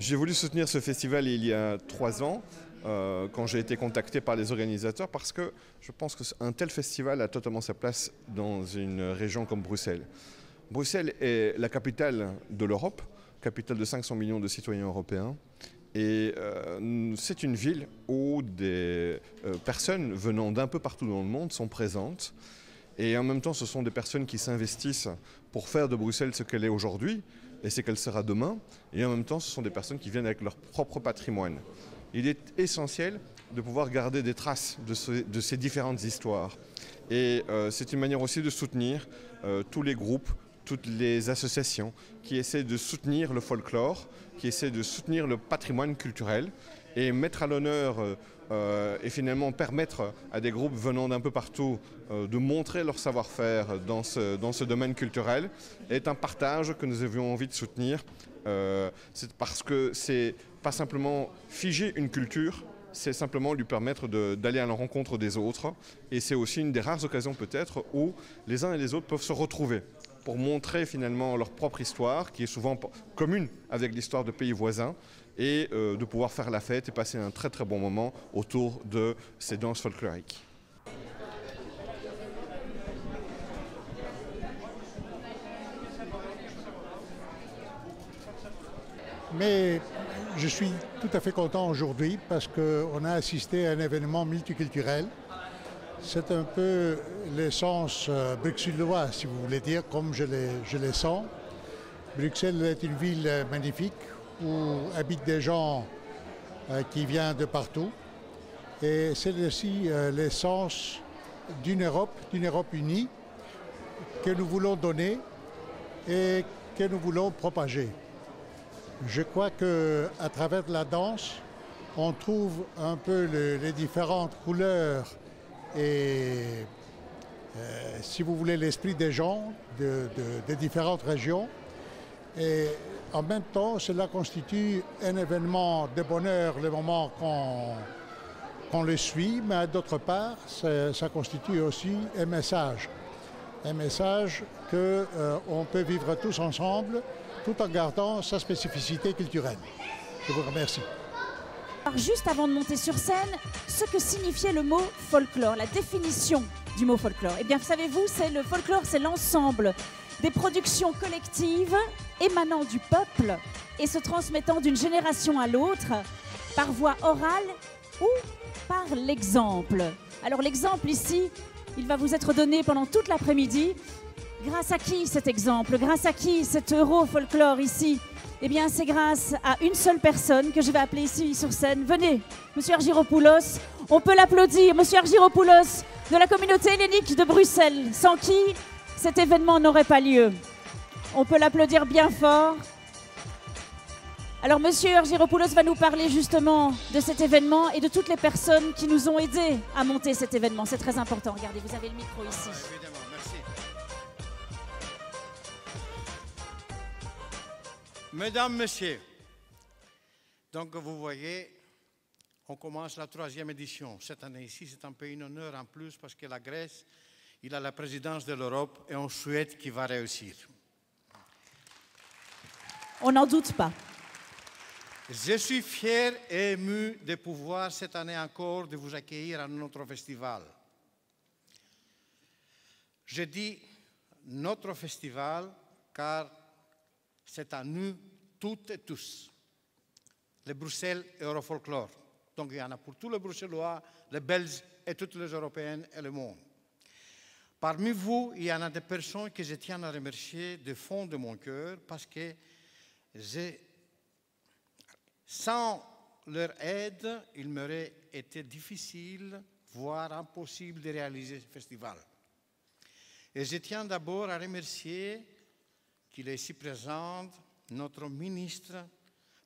J'ai voulu soutenir ce festival il y a 3 ans, quand j'ai été contacté par les organisateurs, parce que je pense qu'un tel festival a totalement sa place dans une région comme Bruxelles. Bruxelles est la capitale de l'Europe, capitale de 500 millions de citoyens européens. Et c'est une ville où des personnes venant d'un peu partout dans le monde sont présentes. Et en même temps, ce sont des personnes qui s'investissent pour faire de Bruxelles ce qu'elle est aujourd'hui et ce qu'elle sera demain. Et en même temps, ce sont des personnes qui viennent avec leur propre patrimoine. Il est essentiel de pouvoir garder des traces de ces différentes histoires. Et c'est une manière aussi de soutenir tous les groupes, toutes les associations qui essaient de soutenir le folklore, qui essaient de soutenir le patrimoine culturel et mettre à l'honneur et finalement permettre à des groupes venant d'un peu partout de montrer leur savoir-faire dans ce domaine culturel est un partage que nous avions envie de soutenir. C'est parce que c'est pas simplement figer une culture, c'est simplement lui permettre d'aller à la rencontre des autres. Et c'est aussi une des rares occasions peut-être où les uns et les autres peuvent se retrouver pour montrer finalement leur propre histoire, qui est souvent commune avec l'histoire de pays voisins, et de pouvoir faire la fête et passer un très très bon moment autour de ces danses folkloriques. Mais je suis tout à fait content aujourd'hui parce qu'on a assisté à un événement multiculturel. C'est un peu l'essence bruxellois, si vous voulez dire, comme je les sens. Bruxelles est une ville magnifique où habitent des gens qui viennent de partout. Et c'est aussi l'essence d'une Europe unie que nous voulons donner et que nous voulons propager. Je crois qu'à travers la danse, on trouve un peu les différentes couleurs et, si vous voulez, l'esprit des gens de différentes régions. Et en même temps, cela constitue un événement de bonheur le moment qu'on le suit, mais d'autre part, ça constitue aussi un message qu'on peut vivre tous ensemble, tout en gardant sa spécificité culturelle. Je vous remercie. Alors juste avant de monter sur scène, ce que signifiait le mot folklore, la définition du mot folklore. Eh bien, savez-vous, le folklore, c'est l'ensemble des productions collectives émanant du peuple et se transmettant d'une génération à l'autre par voie orale ou par l'exemple. Alors l'exemple ici, il va vous être donné pendant toute l'après-midi. Grâce à qui cet exemple? Grâce à qui cet euro-folklore ici? Eh bien, c'est grâce à une seule personne que je vais appeler ici sur scène. Venez, Monsieur Argyropoulos, on peut l'applaudir. Monsieur Argyropoulos, de la communauté hellénique de Bruxelles, sans qui cet événement n'aurait pas lieu. On peut l'applaudir bien fort. Alors, Monsieur Argyropoulos va nous parler justement de cet événement et de toutes les personnes qui nous ont aidés à monter cet événement. C'est très important. Regardez, vous avez le micro ici. Évidemment, merci. Mesdames, Messieurs, donc vous voyez, on commence la 3e édition. Cette année-ci, c'est un peu un honneur en plus parce que la Grèce, il a la présidence de l'Europe et on souhaite qu'il va réussir. On n'en doute pas. Je suis fier et ému de pouvoir cette année encore de vous accueillir à notre festival. Je dis notre festival car c'est à nous toutes et tous, le Bruxelles Eurofolklore. Donc il y en a pour tous les Bruxellois, les Belges et toutes les Européennes et le monde. Parmi vous, il y en a des personnes que je tiens à remercier du fond de mon cœur parce que sans leur aide, il m'aurait été difficile, voire impossible de réaliser ce festival. Et je tiens d'abord à remercier qu'il est ici présent, notre ministre,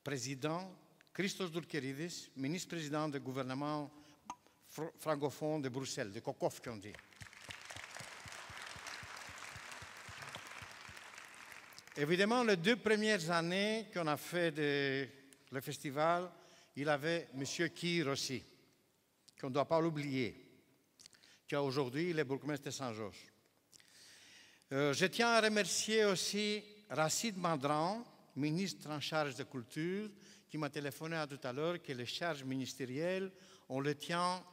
président, Christos Doulkeridis, ministre-président du gouvernement francophone de Bruxelles, de COCOF, qu'on dit. Évidemment, les 2 premières années qu'on a fait le festival, il avait M. Kir aussi, qu'on ne doit pas l'oublier, qui aujourd'hui est bourgmestre de Saint-Georges. Je tiens à remercier aussi Racine Mandran, ministre en charge de culture, qui m'a téléphoné tout à l'heure que les charges ministérielles, on les tient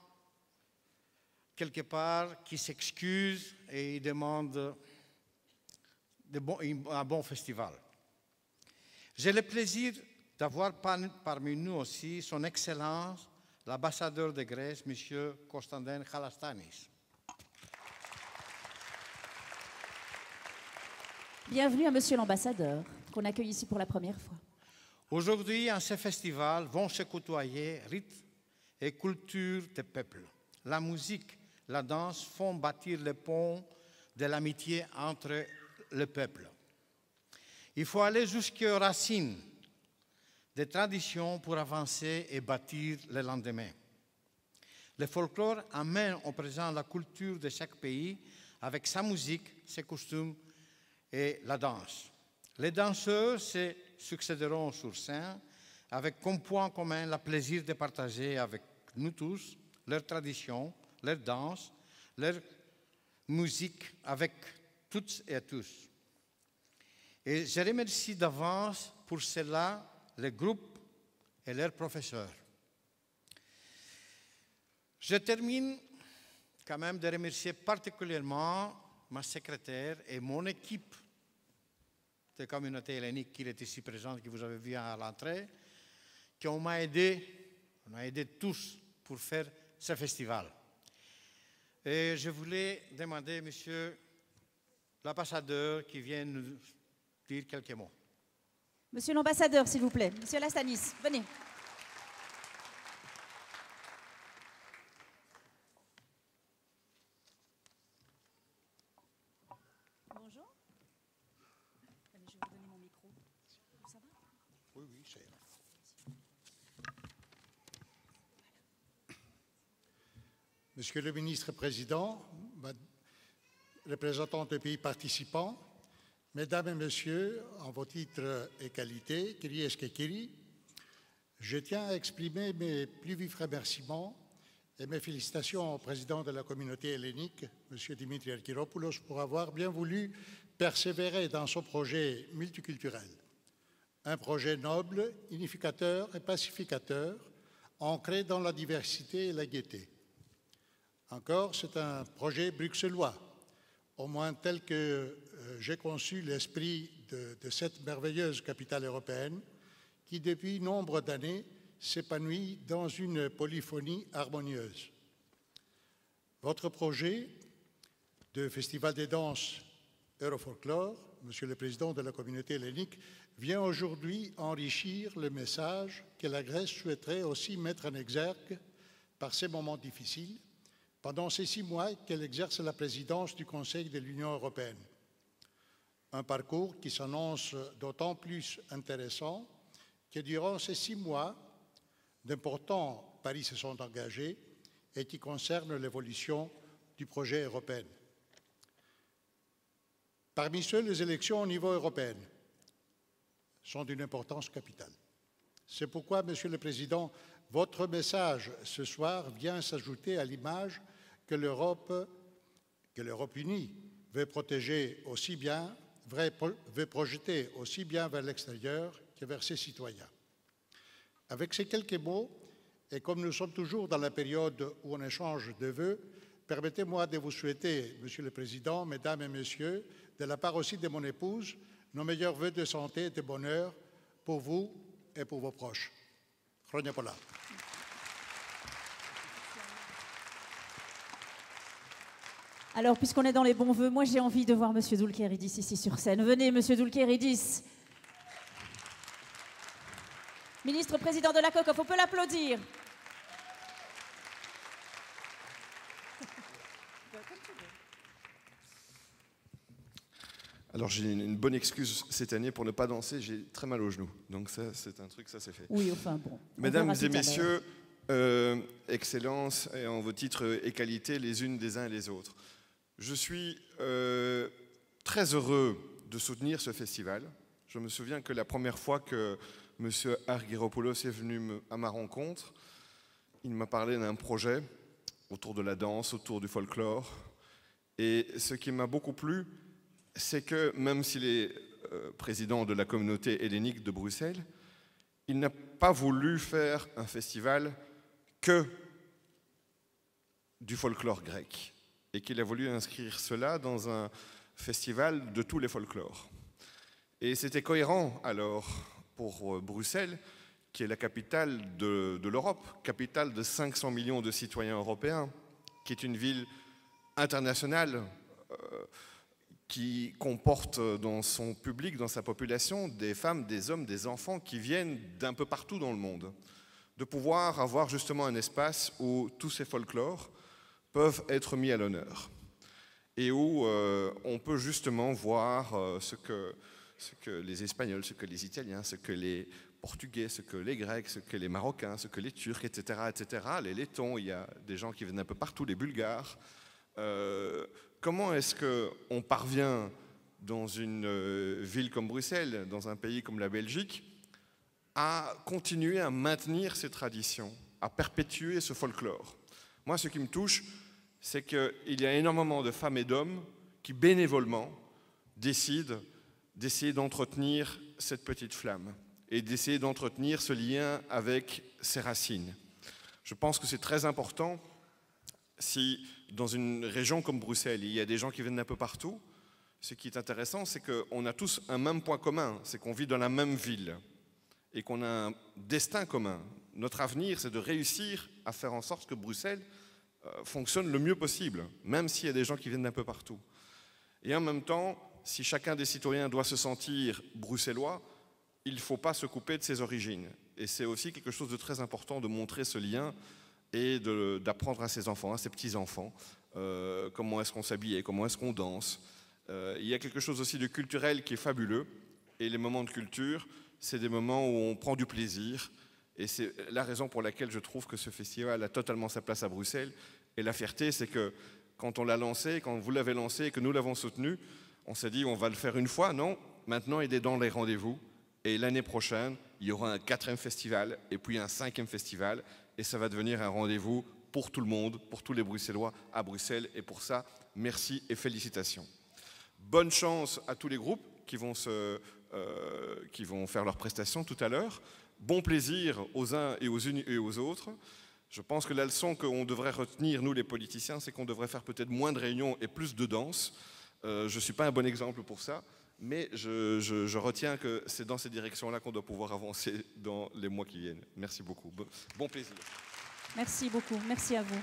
quelque part, qui s'excuse et il demande un bon festival. J'ai le plaisir d'avoir parmi nous aussi son Excellence, l'ambassadeur de Grèce, M. Konstantin Chalastanis. Bienvenue à Monsieur l'ambassadeur, qu'on accueille ici pour la première fois. Aujourd'hui, en ce festival, vont se côtoyer rythme et culture des peuples. La musique, la danse font bâtir le pont de l'amitié entre les peuples. Il faut aller jusqu'aux racines des traditions pour avancer et bâtir le lendemain. Le folklore amène au présent la culture de chaque pays avec sa musique, ses costumes et la danse. Les danseurs se succéderont sur scène avec comme point commun le plaisir de partager avec nous tous leurs traditions, leurs danses, leur musique avec toutes et tous. Et je remercie d'avance pour cela les groupes et leurs professeurs. Je termine quand même de remercier particulièrement ma secrétaire et mon équipe de communauté hellénique qui est ici présente, que vous avez vu à l'entrée, qui m'ont aidé, on a aidé tous pour faire ce festival. Et je voulais demander, monsieur l'ambassadeur, qui vienne nous dire quelques mots. Monsieur l'ambassadeur, s'il vous plaît. Monsieur Lastanis, venez. Bonjour. Allez, je vais vous donner mon micro. Ça va? Oui, oui, c'est... Monsieur le ministre-président, représentants des pays participants, Mesdames et Messieurs, en vos titres et qualités, Kyries et Kyri, je tiens à exprimer mes plus vifs remerciements et mes félicitations au président de la communauté hellénique, M. Dimitri Argyropoulos, pour avoir bien voulu persévérer dans son projet multiculturel. Un projet noble, unificateur et pacificateur, ancré dans la diversité et la gaieté. Encore, c'est un projet bruxellois, au moins tel que j'ai conçu l'esprit de cette merveilleuse capitale européenne qui, depuis nombre d'années, s'épanouit dans une polyphonie harmonieuse. Votre projet de Festival des danses Eurofolklore, Monsieur le Président de la communauté hellénique, vient aujourd'hui enrichir le message que la Grèce souhaiterait aussi mettre en exergue par ces moments difficiles pendant ces 6 mois qu'elle exerce la présidence du Conseil de l'Union européenne. Un parcours qui s'annonce d'autant plus intéressant que durant ces 6 mois, d'importants paris se sont engagés et qui concernent l'évolution du projet européen. Parmi ceux, les élections au niveau européen sont d'une importance capitale. C'est pourquoi, Monsieur le Président, votre message ce soir vient s'ajouter à l'image que l'Europe unie veut protéger aussi bien, veut projeter aussi bien vers l'extérieur que vers ses citoyens. Avec ces quelques mots, et comme nous sommes toujours dans la période où on échange de vœux, permettez-moi de vous souhaiter, Monsieur le Président, Mesdames et Messieurs, de la part aussi de mon épouse, nos meilleurs vœux de santé et de bonheur pour vous et pour vos proches. Χρόνια πολλά. Alors, puisqu'on est dans les bons vœux, moi j'ai envie de voir Monsieur Doulkeridis ici sur scène. Venez, Monsieur Doulkeridis. Ministre-président de la COCOF, on peut l'applaudir. Alors j'ai une bonne excuse cette année pour ne pas danser, j'ai très mal aux genoux. Donc ça, c'est un truc, ça c'est fait. Oui, enfin bon. Mesdames et messieurs, Excellences, et en vos titres et qualités les unes des uns et les autres. Je suis très heureux de soutenir ce festival. Je me souviens que la première fois que M. Argyropoulos est venu à ma rencontre, il m'a parlé d'un projet autour de la danse, autour du folklore. Et ce qui m'a beaucoup plu, c'est que même s'il est président de la communauté hellénique de Bruxelles, il n'a pas voulu faire un festival que du folklore grec et qu'il a voulu inscrire cela dans un festival de tous les folklores. Et c'était cohérent alors pour Bruxelles, qui est la capitale de l'Europe, capitale de 500 millions de citoyens européens, qui est une ville internationale qui comporte dans son public, dans sa population, des femmes, des hommes, des enfants qui viennent d'un peu partout dans le monde, de pouvoir avoir justement un espace où tous ces folklores peuvent être mis à l'honneur et où on peut justement voir ce que les Espagnols, ce que les Italiens, ce que les Portugais, ce que les Grecs, ce que les Marocains, ce que les Turcs, etc., les Lettons, il y a des gens qui viennent un peu partout, les Bulgares. Comment est-ce qu'on parvient dans une ville comme Bruxelles, dans un pays comme la Belgique, à continuer à maintenir ces traditions, à perpétuer ce folklore? Moi, ce qui me touche, c'est qu'il y a énormément de femmes et d'hommes qui, bénévolement, décident d'essayer d'entretenir cette petite flamme et d'essayer d'entretenir ce lien avec ses racines. Je pense que c'est très important. Si dans une région comme Bruxelles, il y a des gens qui viennent d'un peu partout, ce qui est intéressant, c'est qu'on a tous un même point commun, c'est qu'on vit dans la même ville et qu'on a un destin commun. Notre avenir, c'est de réussir à faire en sorte que Bruxelles fonctionne le mieux possible, même s'il y a des gens qui viennent d'un peu partout. Et en même temps, si chacun des citoyens doit se sentir bruxellois, il ne faut pas se couper de ses origines. Et c'est aussi quelque chose de très important de montrer ce lien et d'apprendre à ses enfants, à ses petits-enfants, comment est-ce qu'on s'habille, comment est-ce qu'on danse. Il y a quelque chose aussi de culturel qui est fabuleux. Et les moments de culture, c'est des moments où on prend du plaisir. Et c'est la raison pour laquelle je trouve que ce festival a totalement sa place à Bruxelles. Et la fierté, c'est que quand on l'a lancé, quand vous l'avez lancé et que nous l'avons soutenu, on s'est dit on va le faire une fois. Non, maintenant il est dans les rendez-vous. Et l'année prochaine, il y aura un 4e festival et puis un 5e festival. Et ça va devenir un rendez-vous pour tout le monde, pour tous les Bruxellois à Bruxelles. Et pour ça, merci et félicitations. Bonne chance à tous les groupes qui vont faire leurs prestations tout à l'heure. Bon plaisir aux uns et aux unes et aux autres. Je pense que la leçon qu'on devrait retenir, nous les politiciens, c'est qu'on devrait faire peut-être moins de réunions et plus de danse. Je ne suis pas un bon exemple pour ça, mais je retiens que c'est dans ces directions-là qu'on doit pouvoir avancer dans les mois qui viennent. Merci beaucoup. Bon plaisir. Merci beaucoup. Merci à vous.